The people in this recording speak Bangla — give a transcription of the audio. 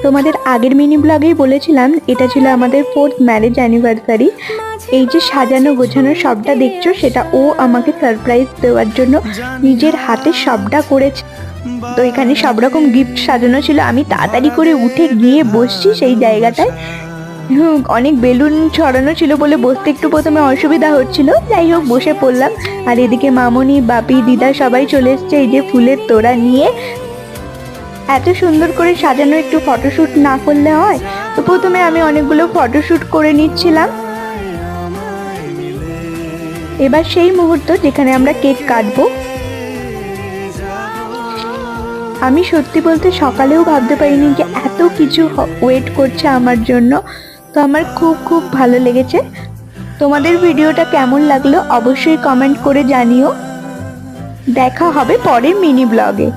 তোমাদের আগের মিনি ব্লগেই বলেছিলাম এটা ছিল আমাদের 4th ম্যারেজ অ্যানিভার্সারি। এই যে সাজানো গোছানো সবটা দেখছো সেটা ও আমাকে সারপ্রাইজ দেওয়ার জন্য নিজের হাতে সবটা করেছে। তো এখানে সব রকম গিফট সাজানো ছিল। আমি তাড়াতাড়ি করে উঠে গিয়ে বসছি সেই জায়গাটায়। অনেক বেলুন ছড়ানো ছিল বলে বসতে একটু প্রথমে অসুবিধা হচ্ছিল, যাই হোক বসে পড়লাম। আর এদিকে মামনি, বাপি, দিদা সবাই চলে এসছে এই যে ফুলের তোড়া নিয়ে। এত সুন্দর করে সাজানো একটু ফটোশ্যুট না করলে হয়? তো প্রথমে আমি অনেকগুলো ফটোশ্যুট করে নিচ্ছিলাম। এবার সেই মুহূর্ত যেখানে আমরা কেক কাটবো। আমি সত্যি বলতে সকালেও ভাবতে পারিনি যে এত কিছু ওয়েট করছে আমার জন্য। তো আমার খুব খুব ভালো লেগেছে। তোমাদের ভিডিওটা কেমন লাগলো অবশ্যই কমেন্ট করে জানিও। দেখা হবে পরের মিনি ব্লগে।